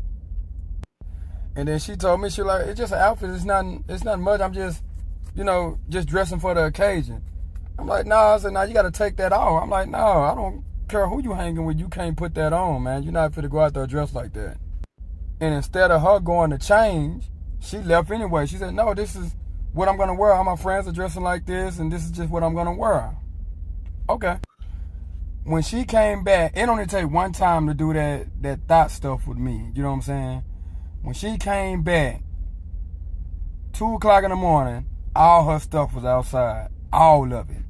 And then she told me, she like, it's just an outfit. It's not much. I'm just, you know, just dressing for the occasion. I'm like, no. I said, no, you got to take that off. I'm like, no, I don't care who you hanging with. You can't put that on, man. You're not fit to go out there dressed like that. And instead of her going to change, she left anyway. She said, no, this is what I'm going to wear. All my friends are dressing like this, and this is just what I'm going to wear. Okay. When she came back, it only take one time to do that thought stuff with me. You know what I'm saying? When she came back, 2 o'clock in the morning, all her stuff was outside. All of it.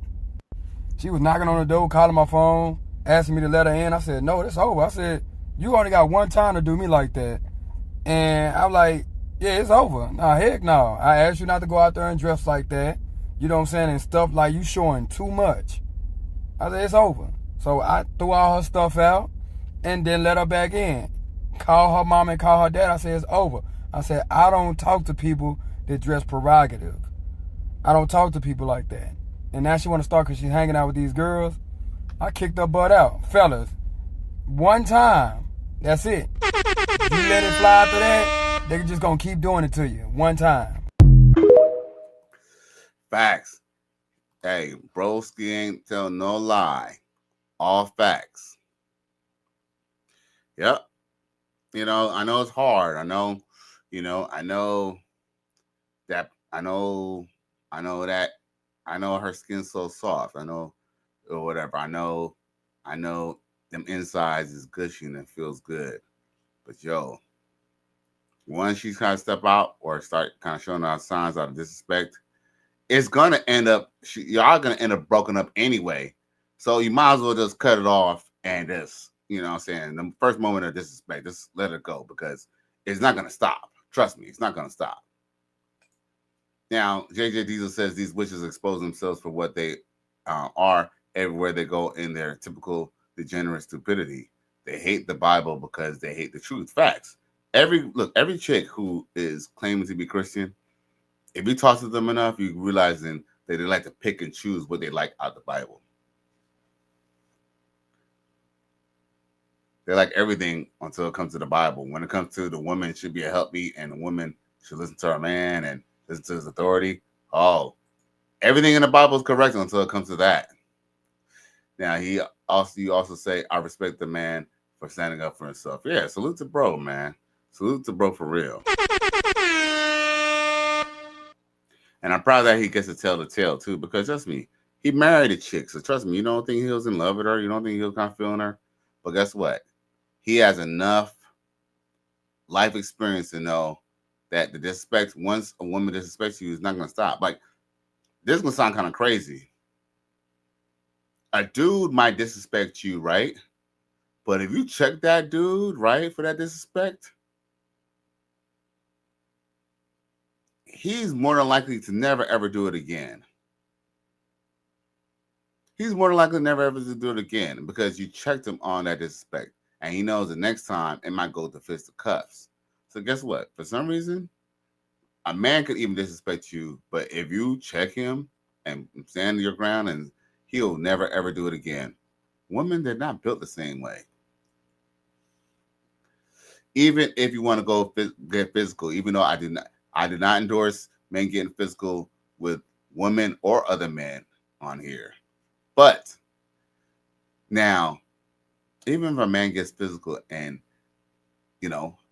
She was knocking on the door, calling my phone, asking me to let her in. I said, no, it's over. I said, you only got one time to do me like that. And I'm like, yeah, it's over. Nah, heck no. I asked you not to go out there and dress like that. You know what I'm saying? And stuff like you showing too much. I said, it's over. So I threw all her stuff out and then let her back in. Call her mom and call her dad. I said, it's over. I said, I don't talk to people that dress provocative. I don't talk to people like that. And now she want to start because she's hanging out with these girls. I kicked her butt out. Fellas, one time, that's it. If you let it fly after that, they're just going to keep doing it to you. One time. Facts. Hey, broski ain't tell no lie. All facts. Yep. You know, I know it's hard. I know her skin's so soft. I know, or whatever. I know them insides is gushy and it feels good. But yo, once she kind of step out or start kind of showing out signs out of disrespect, it's gonna end up, y'all gonna end up broken up anyway. So you might as well just cut it off and just, you know what I'm saying, the first moment of disrespect, just let it go because it's not gonna stop. Trust me, it's not gonna stop. Now, JJ Diesel says these witches expose themselves for what they are everywhere they go in their typical degenerate stupidity. They hate the Bible because they hate the truth. Facts. Every chick who is claiming to be Christian, if you talk to them enough, you realizing that they like to pick and choose what they like out of the Bible. They like everything until it comes to the Bible. When it comes to the woman should be a helpmeet and the woman should listen to her man and listen to his authority. Oh, everything in the Bible is correct until it comes to that. Now, you also say, I respect the man for standing up for himself. Yeah, salute to bro, man. Salute to bro for real. And I'm proud that he gets to tell the tale, too, because trust me, he married a chick. So trust me, you don't think he was in love with her. You don't think he was kind of feeling her. But guess what? He has enough life experience to know that the disrespect, once a woman disrespects you, is not going to stop. Like, this is going to sound kind of crazy. A dude might disrespect you, right? But if you check that dude, right, for that disrespect, he's more than likely to never ever do it again. He's more than likely never ever to do it again because you checked him on that disrespect. And he knows the next time it might go to fisticuffs. So guess what? For some reason, a man could even disrespect you, but if you check him and stand your ground, and he'll never ever do it again. Women, they're not built the same way. Even if you want to go get physical, even though I did not endorse men getting physical with women or other men on here. But now, even if a man gets physical and,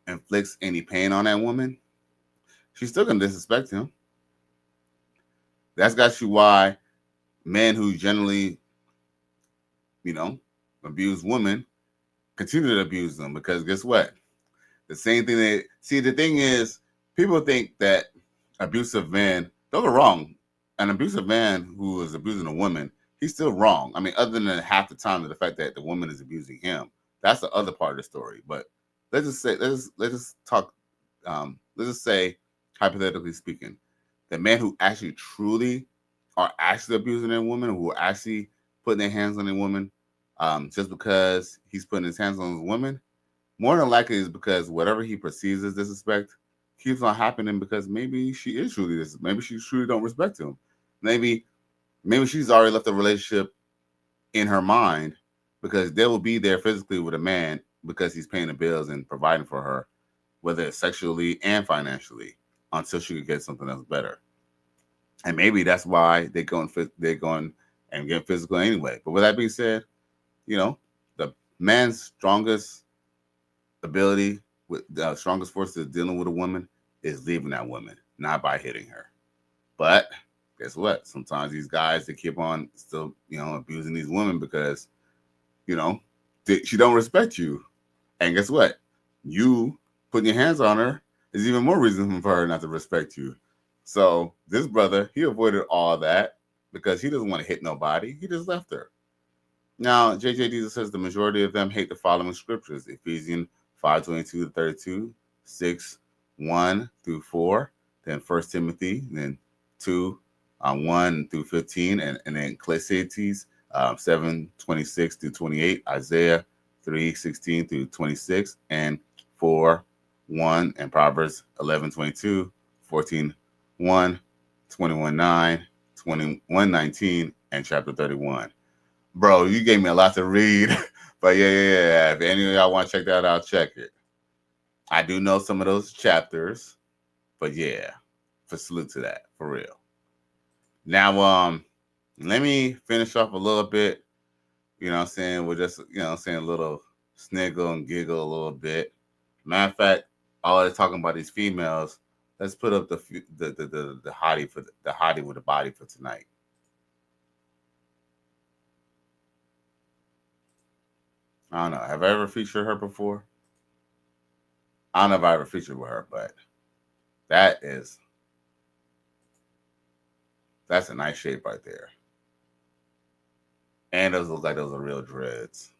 inflicts any pain on that woman, she's still going to disrespect him. That's got you why men who generally, abuse women continue to abuse them, because guess what? The same thing the thing is, people think that abusive men, don't get wrong, an abusive man who is abusing a woman, he's still wrong. I mean, other than half the time of the fact that the woman is abusing him. That's the other part of the story. But let's just say, hypothetically speaking, the men who actually truly are actually abusing a woman, who are actually putting their hands on a woman, just because he's putting his hands on a woman, more than likely is because whatever he perceives as disrespect keeps on happening, because maybe she is truly this. Maybe she truly don't respect him. Maybe she's already left the relationship in her mind, because they will be there physically with a man because he's paying the bills and providing for her, whether it's sexually and financially, until she could get something else better. And maybe that's why they're going and get physical anyway. But with that being said, the man's strongest ability, with the strongest force of dealing with a woman, is leaving that woman, not by hitting her. But guess what? Sometimes these guys, they keep on still, abusing these women because, she don't respect you. And guess what? You putting your hands on her is even more reason for her not to respect you. So this brother, he avoided all that because he doesn't want to hit nobody. He just left her. Now, JJ Jesus says the majority of them hate the following scriptures: Ephesians 5:22-32, 6:1-4, then 1 Timothy, then 2:1-15, and then Ecclesiastes 7:26-28, Isaiah 3:16-26, and 4:1, and Proverbs 11:22, 14:1, 21:9, 21:19, and chapter 31. Bro, you gave me a lot to read, but yeah. If any of y'all want to check that out, check it. I do know some of those chapters, but yeah, for salute to that, for real. Now, let me finish off a little bit. We're just, a little sniggle and giggle a little bit. Matter of fact, all they're talking about these females. Let's put up the hottie for the hottie with the body for tonight. I don't know. Have I ever featured her before? I don't know if I ever featured with her, but that's a nice shape right there. And those look like those are real dreads.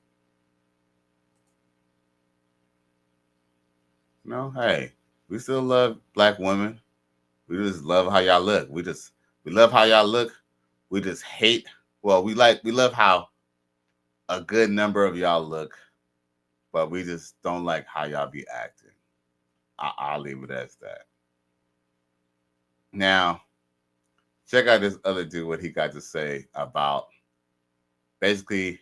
Hey, we still love black women. We just love how y'all look. We love how y'all look. We just hate. Well, we love how a good number of y'all look, but we just don't like how y'all be acting. I'll leave it as that. Now, check out this other dude, what he got to say about basically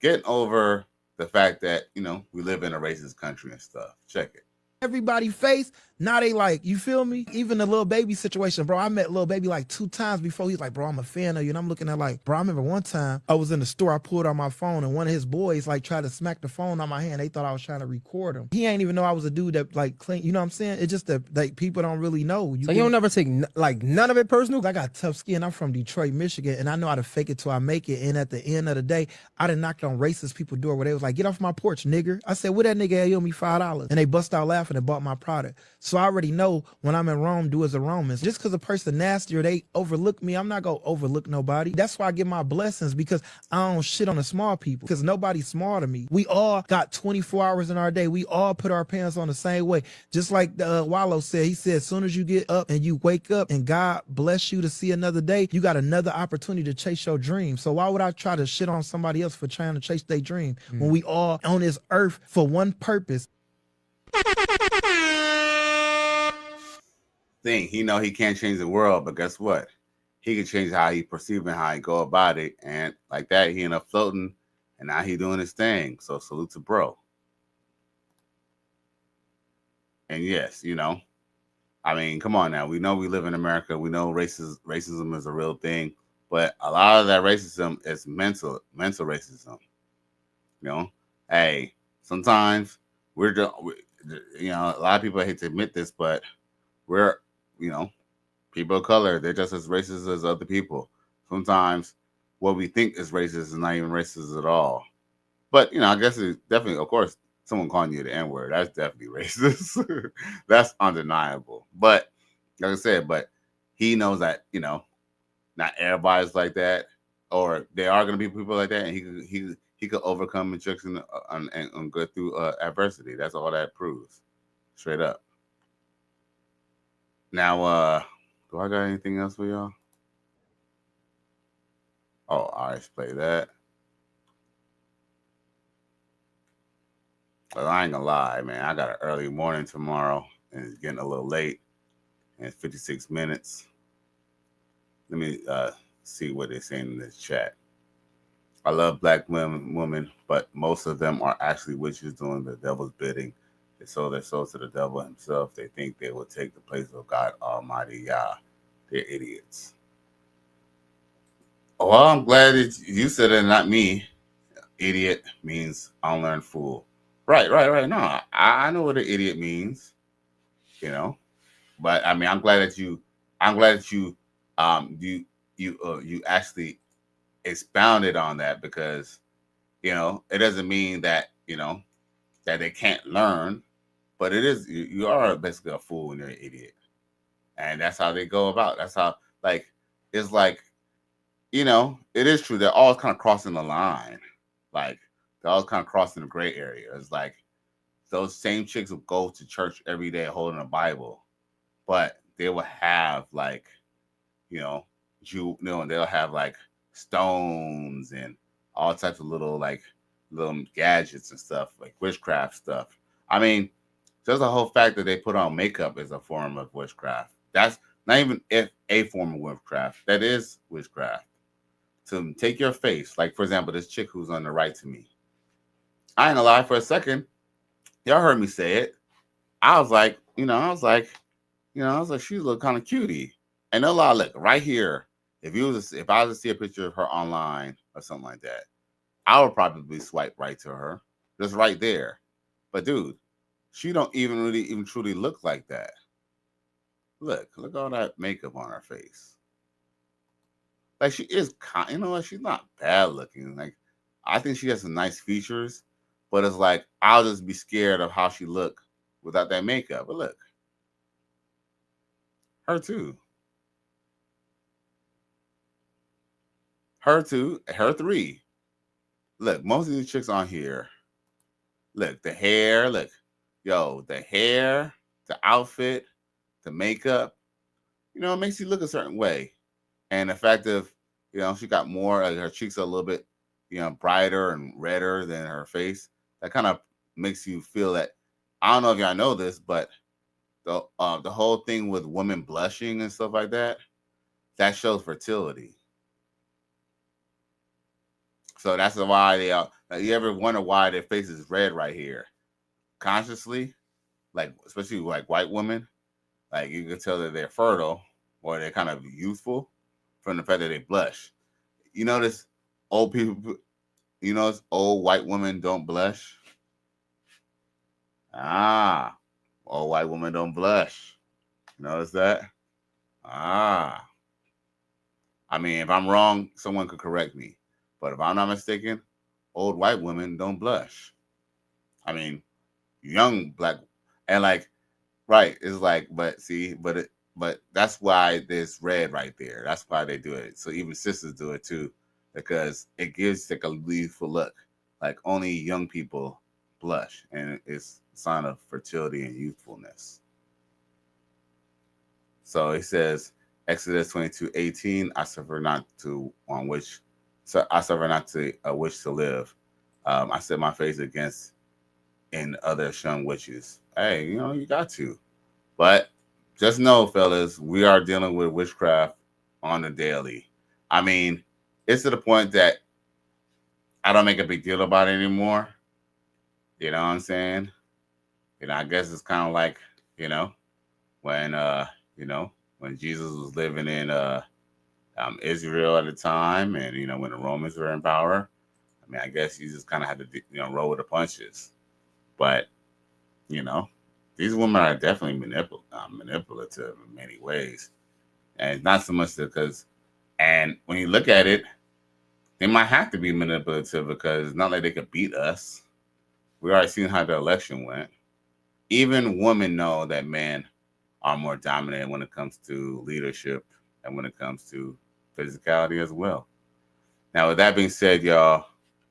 getting over the fact that, we live in a racist country and stuff. Check it. Everybody face, now they like, you feel me? Even the little baby situation, bro. I met little baby like 2 times before. He's like, bro, I'm a fan of you. And I'm looking at like, bro, I remember one time I was in the store, I pulled out my phone, and one of his boys like tried to smack the phone on my hand. They thought I was trying to record him. He ain't even know I was a dude that like clean, you know what I'm saying? It's just that like people don't really know. So you don't never take like none of it personal? I got tough skin. I'm from Detroit, Michigan, and I know how to fake it till I make it. And at the end of the day, I done knocked on racist people door where they was like, get off my porch, nigger. I said, what that nigga owe me $5? And they bust out laughing. profit and bought my product. So I already know when I'm in Rome, do as a Roman. Just because a person nasty or they overlook me, I'm not going to overlook nobody. That's why I get my blessings, because I don't shit on the small people, because nobody's small to me. We all got 24 hours in our day. We all put our pants on the same way. Just like Wallow said, he said, as soon as you get up and you wake up and God bless you to see another day, you got another opportunity to chase your dream. So why would I try to shit on somebody else for trying to chase their dream when we all on this earth for one purpose? Thing he know he can't change the world, but guess what? He can change how he perceive and how he go about it, and like that, he ended up floating, and now he doing his thing. So salute to bro. And yes, you know, I mean, come on now. We know we live in America. We know racism is a real thing, but a lot of that racism is mental racism. You know, hey, sometimes we're you know, a lot of people hate to admit this, but we're, you know, people of color, they're just as racist as other people. Sometimes what we think is racist is not even racist at all. But, you know, I guess it's definitely, of course, someone calling you the N-word, that's definitely racist. That's undeniable. But, like I said, but he knows that, you know, not everybody's like that, or there are going to be people like that, and he could overcome rejection and go through adversity. That's all that proves. Straight up. Now, do I got anything else for y'all? Oh, I play that. But I ain't gonna lie, man. I got an early morning tomorrow, and it's getting a little late. And it's 56 minutes. Let me see what they're saying in this chat. I love black women, but most of them are actually witches doing the devil's bidding. They sold their souls to the devil himself. They think they will take the place of God Almighty Yah. They're idiots. Oh, well, I'm glad that you said it, not me. Idiot means unlearned fool. Right. No, I know what an idiot means, you know. But I mean, I'm glad that you you actually expounded on that, because, you know, it doesn't mean that, you know, that they can't learn, but it is, you are basically a fool when you're an idiot, and that's how they go about. That's how, like, it's like, you know, it is true. They're always kind of crossing the line, like they're always kind of crossing the gray area. It's like those same chicks will go to church every day holding a Bible, but they will have, like, you know, and they'll have like stones and all types of little gadgets and stuff, like witchcraft stuff. I mean, just the whole fact that they put on makeup is a form of witchcraft. That's not even if a form of witchcraft. That is witchcraft. To take your face, like, for example, this chick who's on the right to me. I ain't gonna lie, for a second, y'all heard me say it. I was like, she looked kind of cutie. And no lie, look, right here, if I was to see a picture of her online or something like that, I would probably swipe right to her, just right there. But dude, she don't even truly look like that. Look all that makeup on her face. Like, she is you know what? She's not bad looking. Like, I think she has some nice features, but it's like I'll just be scared of how she look without that makeup. But look, her too. Her three. Look, most of these chicks on here. Look, the hair. Look, the hair, the outfit, the makeup. You know, it makes you look a certain way. And the fact of, you know, she got more, like, her cheeks are a little bit, you know, brighter and redder than her face. That kind of makes you feel that. I don't know if y'all know this, but the whole thing with women blushing and stuff like that shows fertility. So that's why they are. You ever wonder why their face is red right here? Consciously, like, especially like white women, like, you can tell that they're fertile or they're kind of youthful from the fact that they blush. You notice old people, old white women don't blush. Old white women don't blush. Notice that? I mean, if I'm wrong, someone could correct me. But if I'm not mistaken, old white women don't blush. I mean, young black, And like, right, it's like, but see, but that's why there's red right there. That's why they do it. So even sisters do it too, because it gives like a youthful look. Like only young people blush, and it's a sign of fertility and youthfulness. So he says, Exodus 22:18, I suffer not to on which, so I suffer not to wish to live. I set my face against and other shun witches. Hey, you got to. But just know, fellas, we are dealing with witchcraft on the daily. I mean, it's to the point that I don't make a big deal about it anymore. You know what I'm saying? I guess it's kind of like, when when Jesus was living in Israel at the time, and when the Romans were in power. I mean, I guess you just kind of had to roll with the punches. But these women are definitely manipulative in many ways, and it's not so much because. And when you look at it, they might have to be manipulative because it's not like they could beat us. We already seen how the election went. Even women know that men are more dominant when it comes to leadership and when it comes to physicality as well. Now, with that being said, y'all,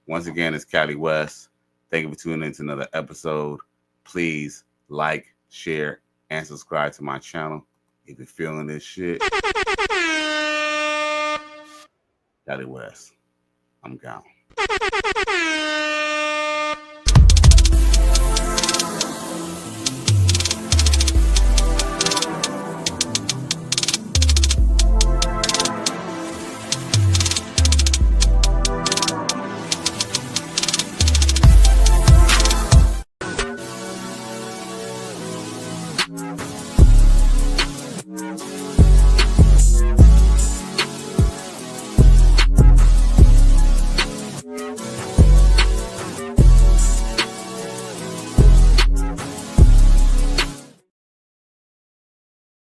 once again, it's Cali West. Thank you for tuning in to another episode. Please like, share, and subscribe to my channel if you're feeling this shit. Cali West, I'm gone.